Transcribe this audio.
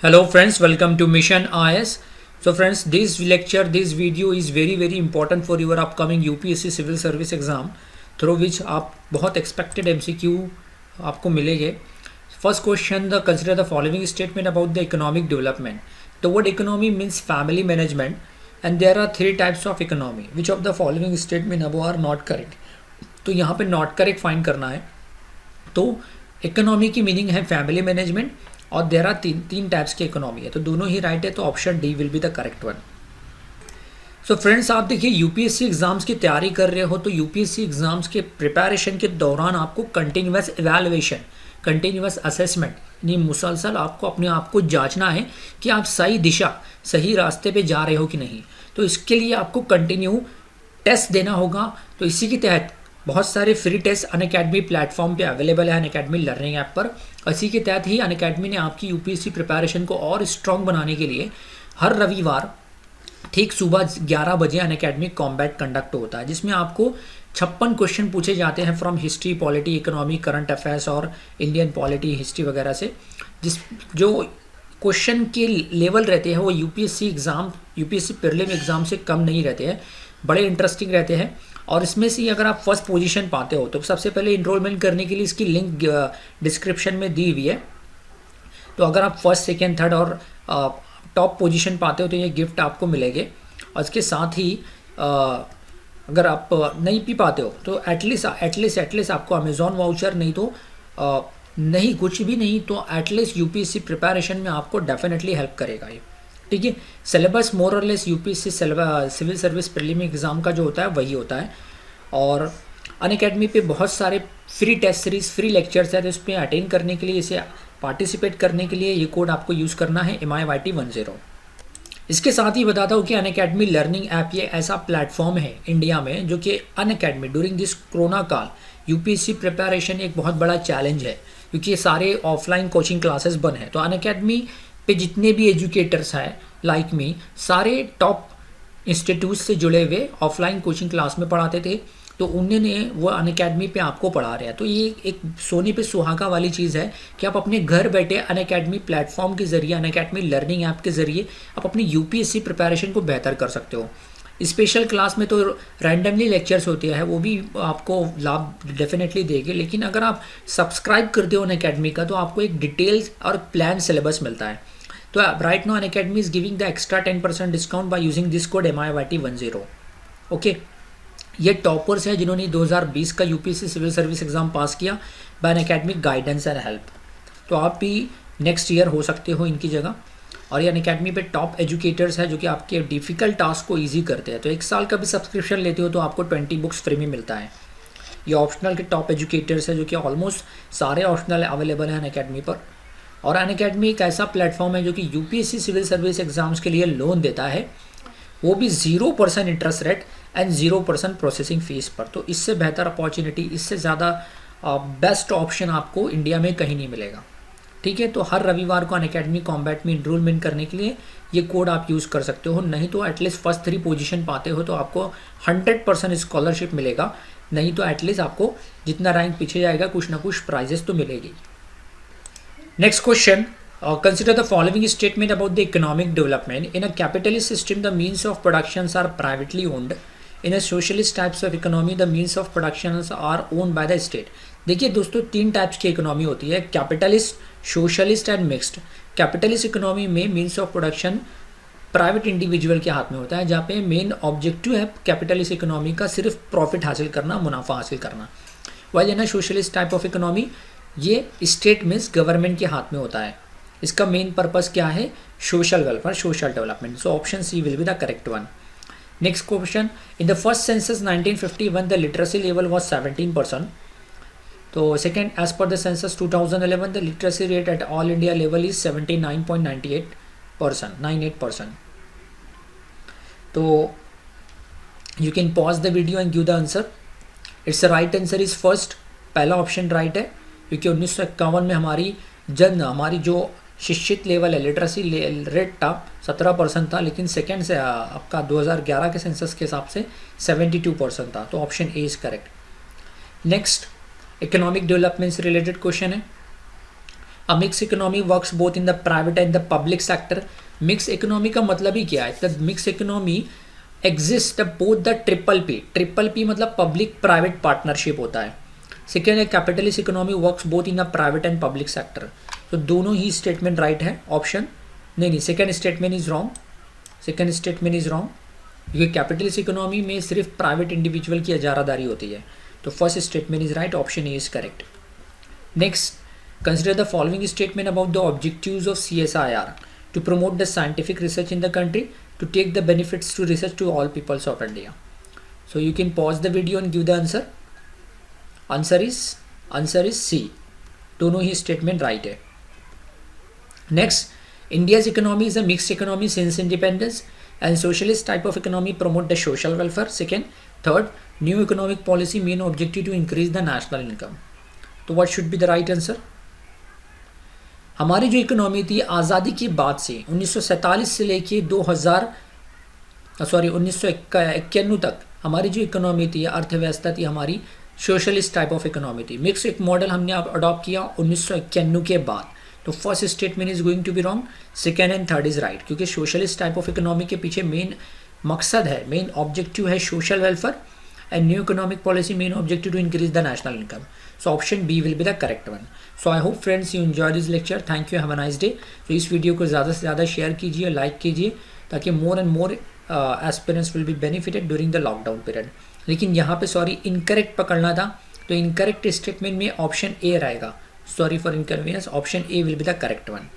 Hello friends, welcome to Mission IS. So friends, this video is very important for your upcoming UPSC Civil Service exam, through which आप बहुत expected MCQ आपको मिलेंगे. First question, consider the following statement about the economic development. The word economy means family management, and there are three types of economy. Which of the following statement above are not correct? तो यहाँ पे not correct find करना है. तो economy की meaning है family management, और there are तीन टाइप्स की इकोनॉमी है, तो दोनों ही राइट है, तो option D will be the correct one. So friends, आप देखिए यूपीएससी एग्जाम्स की तैयारी कर रहे हो, तो यूपीएससी एग्जाम्स के प्रिपरेशन के दौरान आपको कंटिन्यूस इवैल्यूएशन, कंटिन्यूस असेसमेंट, यानी मुसलसल आपको अपने आप को जांचना है कि आप सही दिशा, सही रास्ते पे जा रहे हो कि नहीं. तो इसके लिए आपको कंटिन्यू टेस्ट देना होगा. तो इसी के तहत बहुत सारे फ्री टेस्ट अनअकैडमी प्लेटफॉर्म पे अवेलेबल है, अनअकैडमी लर्निंग ऐप पर. इसी के तहत ही अनअकैडमी ने आपकी यूपीएससी प्रिपरेशन को और स्ट्रॉन्ग बनाने के लिए हर रविवार ठीक सुबह 11 बजे अनअकैडमी कॉम्बैट कंडक्ट होता है, जिसमें आपको 56 क्वेश्चन पूछे जाते हैं from history, polity, economy, current affairs और इंडियन पॉलिटी हिस्ट्री वगैरह से. जो क्वेश्चन के लेवल रहते हैं वो यूपीएससी प्रीलिम एग्जाम से कम नहीं रहते हैं, बड़े इंटरेस्टिंग रहते हैं. और इसमें से अगर आप फर्स्ट पोजीशन पाते हो तो सबसे पहले इनरोलमेंट करने के लिए इसकी लिंक डिस्क्रिप्शन में दी हुई है. तो अगर आप फर्स्ट, सेकेंड, थर्ड और टॉप पोजीशन पाते हो तो ये गिफ्ट आपको मिलेंगे. और इसके साथ ही अगर आप नहीं भी पाते हो तो एटलीस्ट आपको अमेजॉन वाउचर, नहीं तो नहीं कुछ भी नहीं तो एटलीस्ट यूपीएससी प्रिपरेशन में आपको डेफिनेटली हेल्प करेगा ये. ठीक है, सिलेबस मोर और less UPSC civil service prelim exam का जो होता है वही होता है. और अनअकैडमी पे बहुत सारे free test series, free lectures है, तो इस पर अटेंड करने के लिए, इसे पार्टिसिपेट करने के लिए ये कोड आपको यूज़ करना है MIYT10. इसके साथ ही बताता हूँ कि अनअकैडमी लर्निंग ऐप ये ऐसा प्लेटफॉर्म है इंडिया में जो कि अनअकैडमी ड्यूरिंग दिस कोरोना काल यूपीएससी प्रिपरेशन एक बहुत बड़ा चैलेंज है, क्योंकि ये सारे ऑफलाइन कोचिंग क्लासेस बंद हैं. तो अनअकैडमी पे जितने भी एजुकेटर्स हैं लाइक मी, सारे टॉप इंस्टीट्यूट से जुड़े हुए ऑफलाइन कोचिंग क्लास में पढ़ाते थे, तो उन्होंने वो अनअकैडमी पे आपको पढ़ा रहे हैं. तो ये एक सोने पे सुहागा वाली चीज़ है कि आप अपने घर बैठे अनअकैडमी प्लेटफॉर्म के ज़रिए, अनअकैडमी लर्निंग ऐप के ज़रिए आप अपनी यूपीएससी प्रिपरेशन को बेहतर कर सकते हो. स्पेशल क्लास में तो रैंडमली लेक्चर्स होते हैं, वो भी आपको लाभ डेफिनेटली देंगे, लेकिन अगर आप सब्सक्राइब करते हो अनअकैडमी का तो आपको एक डिटेल्स और प्लान सिलेबस मिलता है. तो right now Unacademy is giving the extra 10% discount by using this code MIYT10. Okay, ये टॉपर्स है जिन्होंने 2020 का UPSC civil service exam pass किया by Unacademy guidance and help. तो आप भी नेक्स्ट ईयर हो सकते हो इनकी जगह. और ये अनअकैडमी पे टॉप एजुकेटर्स है जो कि आपके डिफ़िकल्ट टास्क को ईजी करते हैं. तो 1 साल का भी सब्सक्रिप्शन लेते हो तो आपको 20 बुक्स फ्री में मिलता है. ये ऑप्शनल के टॉप एजुकेटर्स है जो कि ऑलमोस्ट सारे ऑप्शनल अवेलेबल हैं अनअकैडमी पर. और अनअकैडमी एक ऐसा प्लेटफॉर्म है जो कि यूपीएससी सिविल सर्विस एग्जाम्स के लिए लोन देता है, वो भी 0% interest rate and 0% processing fees पर. तो इससे बेहतर अपॉर्चुनिटी, इससे ज़्यादा बेस्ट ऑप्शन आपको इंडिया में कहीं नहीं मिलेगा. ठीक है, तो हर रविवार को अनअकैडमी कॉम्बैट में इनरोलमेंट करने के लिए ये कोड आप यूज़ कर सकते हो. नहीं तो एटलीस्ट फर्स्ट 3 पोजीशन पाते हो तो आपको 100% स्कॉलरशिप मिलेगा. नहीं तो एटलीस्ट आपको जितना रैंक पीछे जाएगा कुछ ना कुछ प्राइजेस तो मिलेगी. Next question, consider the following statement about the economic development. In a capitalist system, the means of productions are privately owned. In a socialist types of economy, the means of productions are owned by the state. देखिए दोस्तों, 3 types की economy होती है, capitalist, socialist and mixed. Capitalist economy में means of production private individual के हाथ में होता है, जहाँ पे मेन ऑब्जेक्टिव है कैपिटलिस्ट इकोनॉमी का सिर्फ प्रॉफिट हासिल करना, मुनाफा हासिल करना. While in a socialist type of economy ये स्टेट मीन्स गवर्नमेंट के हाथ में होता है. इसका मेन पर्पस क्या है? Social welfare, social development. So option C will be the correct one. Next question, in the first census 1951 the literacy level was 17%. तो second, as per the census 2011 the literacy rate at all India level is 79.98%. तो you can pause the video and give the answer. Its right answer is first, पहला option right है, क्योंकि 1951 में हमारी जो शिक्षित level है, लिटरेसी रेट था 17% था, लेकिन सेकेंड से आपका 2011 के सेंसस के हिसाब से 72% था. तो option A is correct. Next, economic development से रिलेटेड क्वेश्चन है. अ mix economy works both in the private and the public sector. Mix economy का मतलब ही क्या है? The mix economy exist both the triple P मतलब पब्लिक प्राइवेट पार्टनरशिप होता है। Second है capitalist economy works both in the private and public sector. तो दोनों ही स्टेटमेंट राइट है। ऑप्शन नहीं, second statement is wrong, second statement is wrong, क्योंकि capitalist economy में सिर्फ प्राइवेट इंडिविजुअल की इजारादारी होती है। तो first statement is right, option A is correct. Next, consider the following statement about the objectives of CSIR: to promote the scientific research in the country, to take the benefits to research to all peoples of India. So you can pause the video and give the answer. Answer is C. दोनों ही statement right है। Next, India's economy is a mixed economy since independence, and socialist type of economy promote the social welfare. Second, third, new economic policy main objective to increase the national income. तो what should be the right answer? हमारी जो economy थी आज़ादी के बाद से 1947 से लेके 1991 तक हमारी जो इकोनॉमी थी, अर्थव्यवस्था थी हमारी, सोशलिस्ट टाइप ऑफ इकोनॉमी थी। मिक्स एक मॉडल हमने अडॉप्ट किया 1991 के बाद। तो first statement is going to be wrong, second and third is right, क्योंकि सोशलिस्ट टाइप ऑफ इकोनॉमी के पीछे मेन मकसद है, मेन ऑब्जेक्टिव है social welfare, and new economic policy main objective to increase the national income. So option B will be the correct one. So I hope friends you enjoy this lecture. Thank you, have a nice day. So इस video को ज़्यादा से ज़्यादा share कीजिए, like कीजिए, ताकि more and more aspirants will be benefited during the lockdown period. लेकिन यहाँ पे सॉरी इनकरेक्ट पकड़ना था, तो इनकरेक्ट स्टेटमेंट में ऑप्शन ए रहेगा। Sorry for inconvenience, option A will be the correct one.